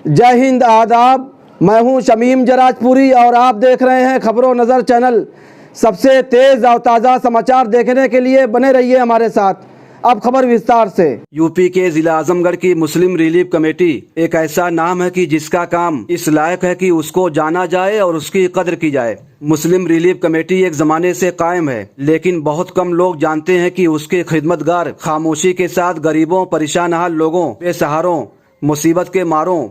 जय हिंद, आदाब। मैं हूं शमीम जराजपुरी और आप देख रहे हैं खबरों नज़र चैनल। सबसे तेज़ और ताज़ा समाचार देखने के लिए बने रहिए हमारे साथ। अब खबर विस्तार से। यूपी के जिला आजमगढ़ की मुस्लिम रिलीफ कमेटी एक ऐसा नाम है कि जिसका काम इस लायक है कि उसको जाना जाए और उसकी कद्र की जाए। मुस्लिम रिलीफ कमेटी एक जमाने से कायम है, लेकिन बहुत कम लोग जानते हैं कि उसके खिदमतगार खामोशी के साथ गरीबों, परेशान हाल लोगों, बेसहारों, मुसीबत के मारों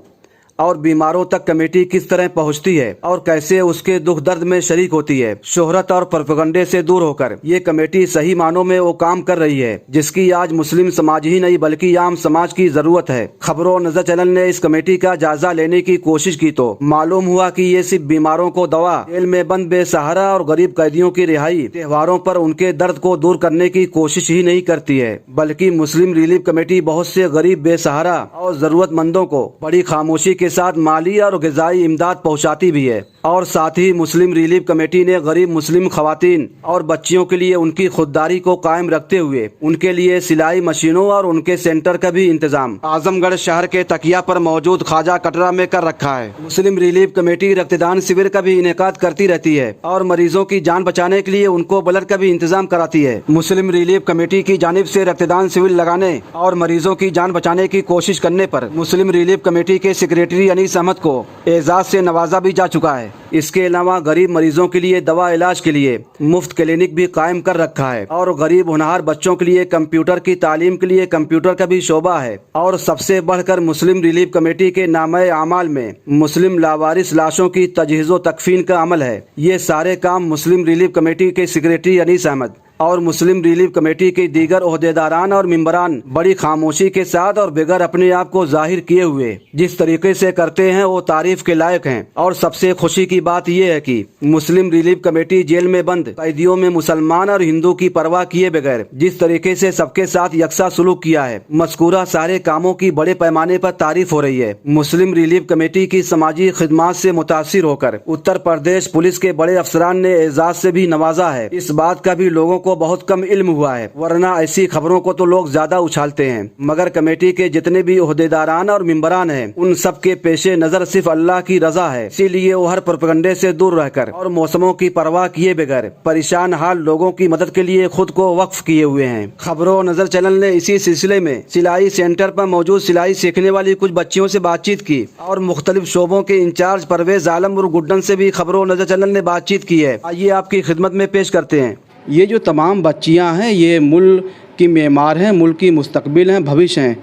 और बीमारों तक कमेटी किस तरह पहुंचती है और कैसे उसके दुख दर्द में शरीक होती है। शोहरत और प्रोपेगेंडे से दूर होकर ये कमेटी सही मानों में वो काम कर रही है जिसकी आज मुस्लिम समाज ही नहीं बल्कि आम समाज की जरूरत है। खबरों नजर चैनल ने इस कमेटी का जायजा लेने की कोशिश की तो मालूम हुआ कि ये सिर्फ बीमारों को दवा, जेल में बंद बेसहारा और गरीब कैदियों की रिहाई, त्योहारों पर उनके दर्द को दूर करने की कोशिश ही नहीं करती है, बल्कि मुस्लिम रिलीफ कमेटी बहुत से गरीब, बेसहारा और जरूरतमंदों को बड़ी खामोशी के साथ माली और ग़िज़ाई इमदाद पहुंचाती भी है। और साथ ही मुस्लिम रिलीफ कमेटी ने गरीब मुस्लिम खवातीन और बच्चियों के लिए उनकी खुददारी को कायम रखते हुए उनके लिए सिलाई मशीनों और उनके सेंटर का भी इंतजाम आजमगढ़ शहर के तकिया पर मौजूद ख्वाजा कटरा में कर रखा है। मुस्लिम रिलीफ कमेटी रक्तदान शिविर का भी इनेकाद करती रहती है और मरीजों की जान बचाने के लिए उनको ब्लड का भी इंतजाम कराती है। मुस्लिम रिलीफ कमेटी की जानिब से रक्तदान शिविर लगाने और मरीजों की जान बचाने की कोशिश करने पर मुस्लिम रिलीफ कमेटी के सेक्रेटरी अनीस अहमद को एजाज से नवाजा भी जा चुका है। इसके अलावा गरीब मरीजों के लिए दवा इलाज के लिए मुफ्त क्लिनिक भी कायम कर रखा है और गरीब होनहार बच्चों के लिए कंप्यूटर की तालीम के लिए कंप्यूटर का भी शोबा है। और सबसे बढ़कर मुस्लिम रिलीफ कमेटी के नामे आमाल में मुस्लिम लावारिस लाशों की तजहीज़ो तकफीन का अमल है। ये सारे काम मुस्लिम रिलीफ कमेटी के सेक्रेटरी अनीस अहमद और मुस्लिम रिलीफ कमेटी के दीगर ओहदेदारान और मेंबरान बड़ी खामोशी के साथ और बगैर अपने आप को जाहिर किए हुए जिस तरीके से करते हैं वो तारीफ के लायक हैं। और सबसे खुशी की बात यह है कि मुस्लिम रिलीफ कमेटी जेल में बंद कैदियों में मुसलमान और हिंदू की परवाह किए बगैर जिस तरीके से सबके साथ यकसा सुलूक किया है, मज़कूरा सारे कामों की बड़े पैमाने पर तारीफ हो रही है। मुस्लिम रिलीफ कमेटी की समाजी खिदमात से मुतासिर होकर उत्तर प्रदेश पुलिस के बड़े अफसरान ने एजाज से भी नवाजा है। इस बात का भी लोगों को बहुत कम इल्म हुआ है, वरना ऐसी खबरों को तो लोग ज्यादा उछालते हैं। मगर कमेटी के जितने भी ओहदेदारान और मेंबरान हैं, उन सब के पेशे नजर सिर्फ अल्लाह की रजा है। इसीलिए वो हर प्रोपेगेंडे से दूर रहकर और मौसमों की परवाह किए बगैर परेशान हाल लोगों की मदद के लिए खुद को वक्फ किए हुए हैं। खबरों नजर चैनल ने इसी सिलसिले में सिलाई सेंटर पर मौजूद सिलाई सीखने वाली कुछ बच्चियों से बातचीत की और मुख्तलिफ शोबों के इंचार्ज परवेज आलम और गुड्डन से भी खबरों नजर चैनल ने बातचीत की है। आइए आपकी खिदमत में पेश करते हैं। ये जो तमाम बच्चियां हैं ये मुल्क की मेमार हैं, मुल्क की मुस्तकबिल हैं, भविष्य हैं।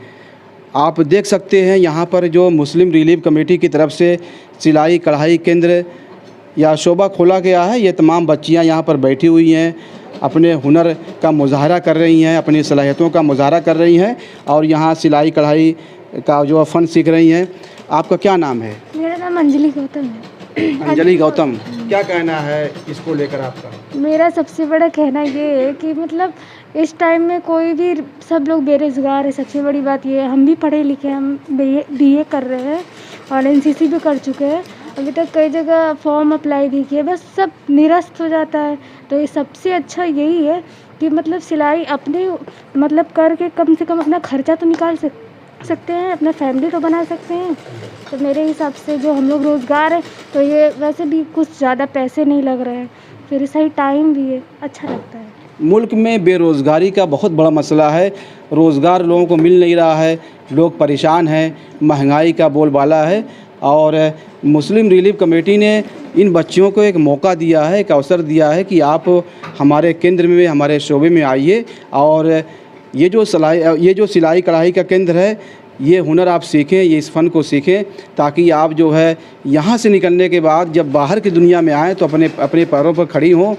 आप देख सकते हैं यहाँ पर जो मुस्लिम रिलीफ कमेटी की तरफ से सिलाई कढ़ाई केंद्र या शोबा खोला गया है। ये तमाम बच्चियां यहाँ पर बैठी हुई हैं, अपने हुनर का मुजाहरा कर रही हैं, अपनी सलाहियतों का मुजाहरा कर रही हैं और यहाँ सिलाई कढ़ाई का जो फ़न सीख रही हैं। आपका क्या नाम है? मेरा नाम अंजलि गौतम है। अंजलि गौतम, क्या कहना है इसको लेकर आपका? मेरा सबसे बड़ा कहना ये है कि मतलब इस टाइम में कोई भी, सब लोग बेरोज़गार है। सबसे बड़ी बात ये है, हम भी पढ़े लिखे, हम बीए कर रहे हैं और एनसीसी भी कर चुके हैं। अभी तक कई जगह फॉर्म अप्लाई भी किए, बस सब निरस्त हो जाता है। तो ये सबसे अच्छा यही है कि मतलब सिलाई अपने मतलब करके कम से कम अपना खर्चा तो निकाल सकते हैं, अपना फैमिली तो बना सकते हैं। तो मेरे हिसाब से जो हम लोग रोज़गार है तो ये वैसे भी कुछ ज़्यादा पैसे नहीं लग रहे हैं, फिर सही टाइम भी है, अच्छा लगता है। मुल्क में बेरोज़गारी का बहुत बड़ा मसला है, रोज़गार लोगों को मिल नहीं रहा है, लोग परेशान हैं, महंगाई का बोलबाला है। और मुस्लिम रिलीफ कमेटी ने इन बच्चियों को एक मौका दिया है, एक अवसर दिया है कि आप हमारे केंद्र में, हमारे शोबे में आइए और ये जो सिलाई कढ़ाई का केंद्र है, ये हुनर आप सीखें, ये इस फ़न को सीखें ताकि आप जो है यहाँ से निकलने के बाद जब बाहर की दुनिया में आएँ तो अपने पैरों पर खड़ी हों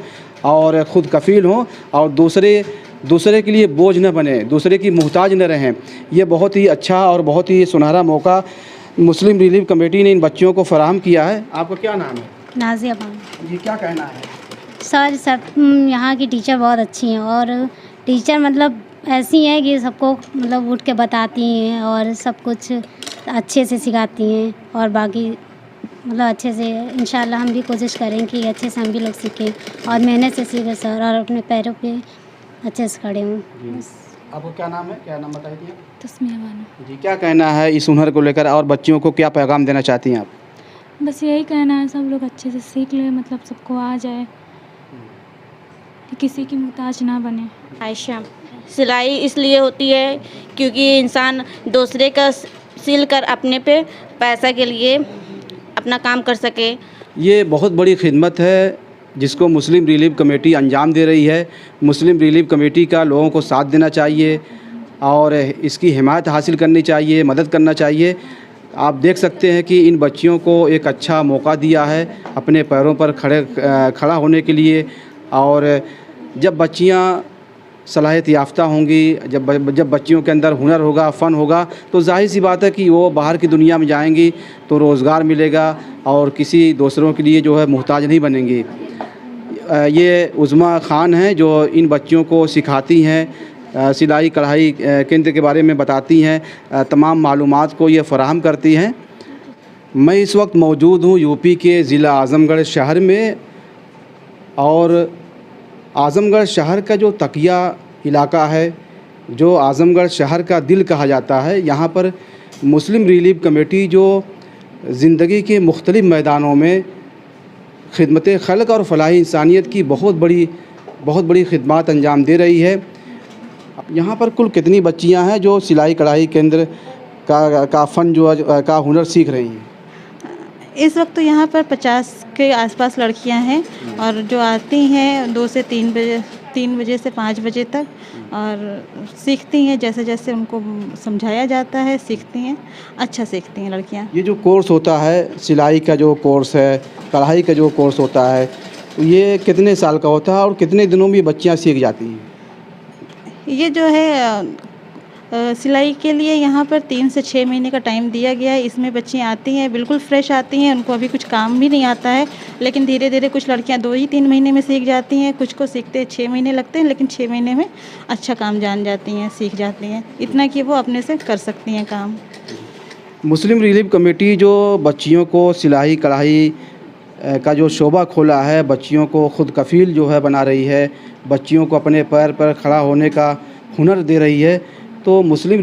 और ख़ुद कफ़ील हों और दूसरे के लिए बोझ न बने, दूसरे की मोहताज न रहें। ये बहुत ही अच्छा और बहुत ही सुनहरा मौका मुस्लिम रिलीफ कमेटी ने इन बच्चियों को फराहम किया है। आपका क्या नाम है? नाज़िया बानो। जी, क्या कहना है? सर सब यहाँ की टीचर बहुत अच्छी हैं और टीचर मतलब ऐसी हैं कि सबको मतलब उठ के बताती हैं और सब कुछ अच्छे से सिखाती हैं और बाकी मतलब अच्छे से इंशाल्लाह हम भी कोशिश करें कि अच्छे से हम भी लोग सीखें और मेहनत से सीखें सर और अपने पैरों पे अच्छे से खड़े हों। आपको क्या नाम है, क्या नाम बताइए आप? तस्मीया बानो। जी, क्या कहना है इस हुनर को लेकर और बच्चियों को क्या पैगाम देना चाहती हैं आप? बस यही कहना है, सब लोग अच्छे से सीख ले, मतलब सबको आ जाए, कि किसी की मुहताज ना बने। आयशा, सिलाई इसलिए होती है क्योंकि इंसान दूसरे का सिल कर अपने पे पैसा के लिए अपना काम कर सके। ये बहुत बड़ी खिदमत है जिसको मुस्लिम रिलीफ कमेटी अंजाम दे रही है। मुस्लिम रिलीफ कमेटी का लोगों को साथ देना चाहिए और इसकी हिमायत हासिल करनी चाहिए, मदद करना चाहिए। आप देख सकते हैं कि इन बच्चियों को एक अच्छा मौका दिया है अपने पैरों पर खड़ा होने के लिए। और जब बच्चियां सलाहियत याफ्ता होंगी, जब बच्चियों के अंदर हुनर होगा, फ़न होगा, तो जाहिर सी बात है कि वो बाहर की दुनिया में जाएंगी तो रोज़गार मिलेगा और किसी दूसरों के लिए जो है मुहताज नहीं बनेंगी। ये उज़्मा ख़ान हैं जो इन बच्चियों को सिखाती हैं, सिलाई कढ़ाई केंद्र के बारे में बताती हैं, तमाम मालूमात को ये फ़राहम करती हैं। मैं इस वक्त मौजूद हूँ यूपी के ज़िला आज़मगढ़ शहर में और आज़मगढ़ शहर का जो तकिया इलाका है, जो आज़मगढ़ शहर का दिल कहा जाता है, यहाँ पर मुस्लिम रिलीफ कमेटी जो ज़िंदगी के मुख्तलिफ़ मैदानों में खिदमत खल्क और फलाही इंसानियत की बहुत बड़ी खिदमत अंजाम दे रही है। यहाँ पर कुल कितनी बच्चियाँ हैं जो सिलाई कढ़ाई केंद्र का फ़न का हुनर सीख रही हैं? इस वक्त तो यहाँ पर 50 के आसपास लड़कियाँ हैं और जो आती हैं 2 से 3 बजे, 3 बजे से 5 बजे तक, और सीखती हैं जैसे जैसे उनको समझाया जाता है, सीखती हैं, अच्छा सीखती हैं लड़कियाँ। ये जो कोर्स होता है, सिलाई का जो कोर्स है, कढ़ाई का जो कोर्स होता है, ये कितने साल का होता है और कितने दिनों में बच्चियाँ सीख जाती हैं? ये जो है सिलाई के लिए यहाँ पर 3 से 6 महीने का टाइम दिया गया है। इसमें बच्चियाँ आती हैं बिल्कुल फ्रेश आती हैं, उनको अभी कुछ काम भी नहीं आता है, लेकिन धीरे धीरे कुछ लड़कियाँ 2 ही 3 महीने में सीख जाती हैं, कुछ को सीखते 6 महीने लगते हैं, लेकिन 6 महीने में अच्छा काम जान जाती हैं, सीख जाती हैं, इतना कि वो अपने से कर सकती हैं काम। मुस्लिम रिलीफ कमेटी जो बच्चियों को सिलाई कढ़ाई का जो शोबा खोला है, बच्चियों को ख़ुद कफ़ील जो है बना रही है, बच्चियों को अपने पैर पर खड़ा होने का हुनर दे रही है, तो मुस्लिम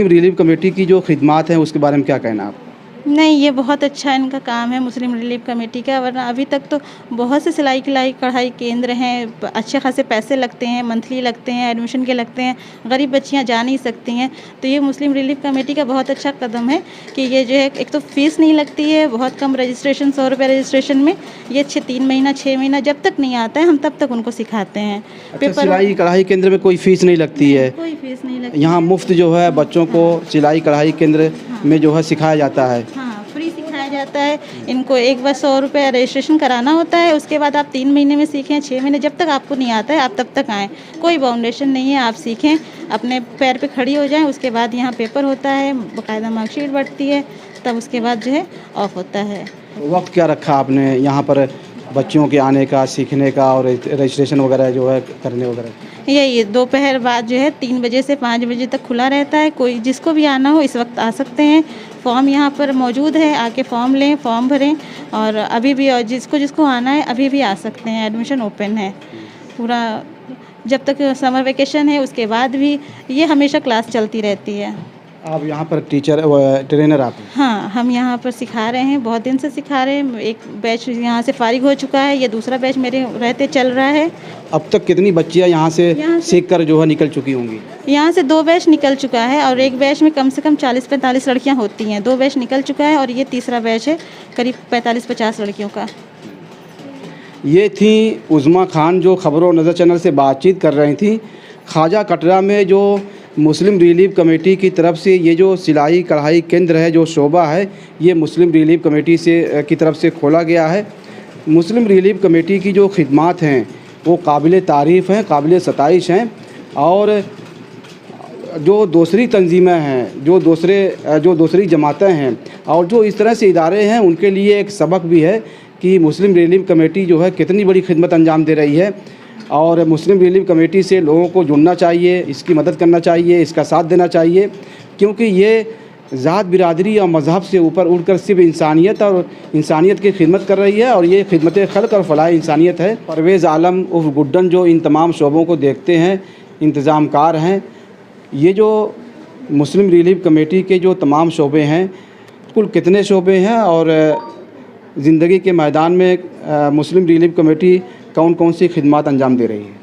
रिलीफ कमेटी की जो खिदमत हैं उसके बारे में क्या कहना आप? नहीं, ये बहुत अच्छा इनका काम है मुस्लिम रिलीफ कमेटी का, वरना अभी तक तो बहुत से सिलाई कढ़ाई केंद्र हैं, अच्छे खासे पैसे लगते हैं, मंथली लगते हैं, एडमिशन के लगते हैं, गरीब बच्चियां जा नहीं सकती हैं। तो ये मुस्लिम रिलीफ कमेटी का बहुत अच्छा कदम है कि ये जो है, एक तो फ़ीस नहीं लगती है, बहुत कम रजिस्ट्रेशन, 100 रुपये रजिस्ट्रेशन में ये 3 महीना 6 महीना जब तक नहीं आता है हम तब तक उनको सिखाते हैं। अच्छा, सिलाई कढ़ाई केंद्र में कोई फ़ीस नहीं लगती है? कोई फ़ीस नहीं लगती, यहाँ मुफ्त जो है बच्चों को सिलाई कढ़ाई केंद्र में जो है सिखाया जाता है। हाँ, फ्री सिखाया जाता है। इनको एक बार 100 रुपये रजिस्ट्रेशन कराना होता है, उसके बाद आप 3 महीने में सीखें, 6 महीने, जब तक आपको नहीं आता है आप तब तक आएँ, कोई बाउंडेशन नहीं है, आप सीखें, अपने पैर पे खड़ी हो जाएं, उसके बाद यहाँ पेपर होता है, बाकायदा मार्कशीट बढ़ती है, तब उसके बाद जो है ऑफ होता है। वक्त क्या रखा आपने यहाँ पर बच्चियों के आने का, सीखने का और रजिस्ट्रेशन वगैरह जो है करने वगैरह? यही दोपहर बाद जो है 3 बजे से 5 बजे तक खुला रहता है, कोई जिसको भी आना हो इस वक्त आ सकते हैं। फॉर्म यहाँ पर मौजूद है, आके फॉर्म लें, फॉर्म भरें, और अभी भी और जिसको आना है अभी भी आ सकते हैं, एडमिशन ओपन है पूरा, जब तक समर वेकेशन है उसके बाद भी ये हमेशा क्लास चलती रहती है। आप यहाँ पर ट्रेनर आप? हाँ, हम यहाँ पर सिखा रहे हैं, बहुत दिन से सिखा रहे हैं। एक बैच यहाँ से फारिग हो चुका है, ये दूसरा बैच मेरे रहते चल रहा है। अब तक कितनी बच्चियाँ यहाँ से सीख कर जो है निकल चुकी होंगी? यहाँ से 2 बैच निकल चुका है और एक बैच में कम से कम 40-45 लड़कियाँ होती हैं। 2 बैच निकल चुका है और ये तीसरा बैच है करीब 45-50 लड़कियों का। ये थी उज़्मा ख़ान जो खबरों नज़र चैनल से बातचीत कर रही थी। ख्वाजा कटरा में जो मुस्लिम रिलीफ कमेटी की तरफ से ये जो सिलाई कढ़ाई केंद्र है, जो शोबा है, ये मुस्लिम रिलीफ कमेटी की तरफ से खोला गया है। मुस्लिम रिलीफ कमेटी की जो खिदमत हैं वो काबिल तारीफ़ हैं, काबिल सताइश हैं, और जो दूसरी तंजीमें हैं, जो दूसरी जमातें हैं और जो इस तरह से इदारे हैं, उनके लिए एक सबक भी है कि मुस्लिम रिलीफ कमेटी जो है कितनी बड़ी खिदमत अंजाम दे रही है। और मुस्लिम रिलीफ कमेटी से लोगों को जुड़ना चाहिए, इसकी मदद करना चाहिए, इसका साथ देना चाहिए, क्योंकि ये ज़ात बिरादरी और मज़हब से ऊपर उठकर सिर्फ इंसानियत की खिदमत कर रही है, और ये खिदमत खल्क और फलाह इंसानियत है। परवेज़ आलम उर्फ गुड्डन जो इन तमाम शोबों को देखते हैं, इंतज़ामकार हैं, ये जो मुस्लिम रिलीफ कमेटी के जो तमाम शोबे हैं, कुल कितने शोबे हैं और ज़िंदगी के मैदान में मुस्लिम रिलीफ कमेटी कौन कौन सी खिदमत अंजाम दे रही है?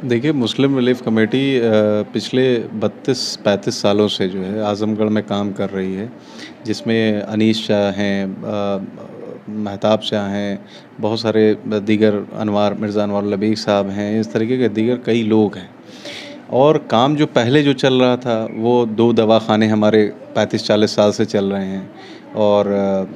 देखिए, मुस्लिम रिलीफ कमेटी पिछले 32-35 सालों से जो है आज़मगढ़ में काम कर रही है, जिसमें अनीस शाह हैं, महताब शाह हैं, बहुत सारे दीगर मिर्ज़ा अनवार लबीक साहब हैं, इस तरीके के दीगर कई लोग हैं। और काम जो पहले जो चल रहा था वो 2 दवाखाने हमारे 35-40 साल से चल रहे हैं। और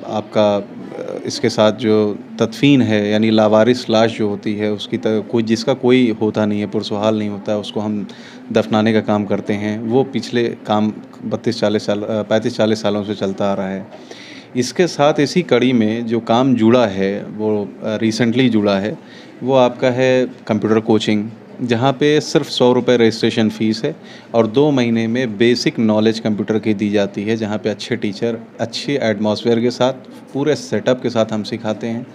आपका इसके साथ जो तदफीन है, यानी लावारिस लाश जो होती है उसकी जिसका कोई होता नहीं है, पुरसहाल नहीं होता है, उसको हम दफनाने का काम करते हैं। वो पिछले काम 35-40 सालों से चलता आ रहा है। इसके साथ इसी कड़ी में जो काम जुड़ा है वो रिसेंटली जुड़ा है, वो आपका है कंप्यूटर कोचिंग, जहाँ पे सिर्फ 100 रुपये रजिस्ट्रेशन फ़ीस है और 2 महीने में बेसिक नॉलेज कंप्यूटर की दी जाती है, जहाँ पे अच्छे टीचर अच्छे एटमॉस्फेयर के साथ पूरे सेटअप के साथ हम सिखाते हैं।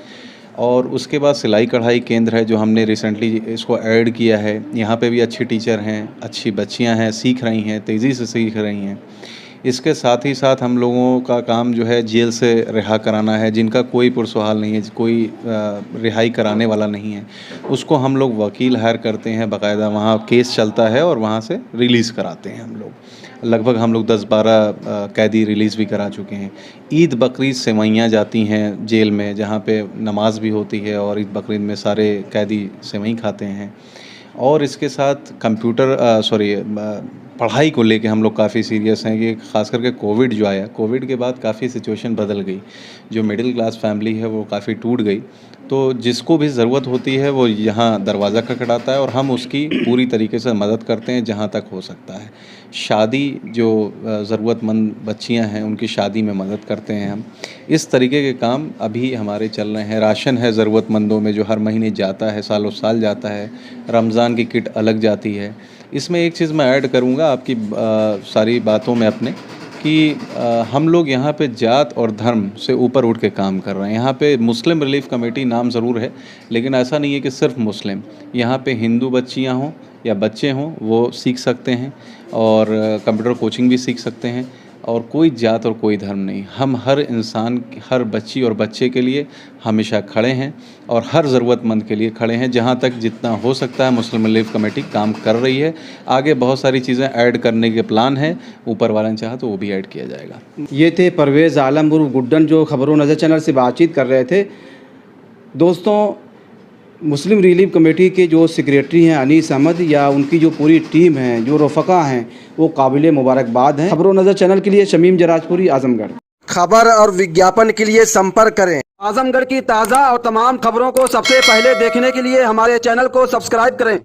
और उसके बाद सिलाई कढ़ाई केंद्र है जो हमने रिसेंटली इसको ऐड किया है। यहाँ पे भी अच्छी टीचर हैं, अच्छी बच्चियाँ हैं, सीख रही हैं, तेज़ी से सीख रही हैं। इसके साथ ही साथ हम लोगों का काम जो है जेल से रिहा कराना है, जिनका कोई पुरसहाल नहीं है, कोई रिहाई कराने वाला नहीं है, उसको हम लोग वकील हायर करते हैं, बाकायदा वहाँ केस चलता है और वहाँ से रिलीज़ कराते हैं हम लोग। लगभग हम लोग 10-12 कैदी रिलीज़ भी करा चुके हैं। ईद बकरीद सेवइयाँ जाती हैं जेल में, जहाँ पे नमाज भी होती है और ईद बकरीद में सारे कैदी सेवई खाते हैं। और इसके साथ पढ़ाई को लेके हम लोग काफ़ी सीरियस हैं कि ख़ास करके कोविड जो आया, कोविड के बाद काफ़ी सिचुएशन बदल गई। जो मिडिल क्लास फैमिली है वो काफ़ी टूट गई, तो जिसको भी ज़रूरत होती है वो यहाँ दरवाज़ा खटखटाता है और हम उसकी पूरी तरीके से मदद करते हैं जहाँ तक हो सकता है। शादी जो ज़रूरतमंद बच्चियाँ हैं उनकी शादी में मदद करते हैं हम। इस तरीके के काम अभी हमारे चल रहे हैं। राशन है ज़रूरतमंदों में जो हर महीने जाता है, सालों साल जाता है। रमज़ान की किट अलग जाती है। इसमें एक चीज़ मैं ऐड करूँगा आपकी सारी बातों में अपने कि हम लोग यहाँ पे जात और धर्म से ऊपर उठ के काम कर रहे हैं। यहाँ पे मुस्लिम रिलीफ कमेटी नाम ज़रूर है, लेकिन ऐसा नहीं है कि सिर्फ मुस्लिम। यहाँ पे हिंदू बच्चियाँ हों या बच्चे हों वो सीख सकते हैं और कंप्यूटर कोचिंग भी सीख सकते हैं। और कोई जात और कोई धर्म नहीं, हम हर इंसान, हर बच्ची और बच्चे के लिए हमेशा खड़े हैं और हर ज़रूरतमंद के लिए खड़े हैं। जहाँ तक जितना हो सकता है मुस्लिम रिलीफ कमेटी काम कर रही है। आगे बहुत सारी चीज़ें ऐड करने के प्लान है, ऊपर वाला ने चाहा तो वो भी ऐड किया जाएगा। ये थे परवेज़ आलम उर्फ गुड्डन जो खबरों नज़र चैनल से बातचीत कर रहे थे। दोस्तों, मुस्लिम रिलीफ कमेटी के जो सेक्रेटरी हैं अनीस अहमद या उनकी जो पूरी टीम है, जो रफ़क़ा हैं, वो काबिल मुबारकबाद हैं। खबरों नज़र चैनल के लिए शमीम जराजपुरी, आज़मगढ़। खबर और विज्ञापन के लिए संपर्क करें। आज़मगढ़ की ताज़ा और तमाम खबरों को सबसे पहले देखने के लिए हमारे चैनल को सब्सक्राइब करें।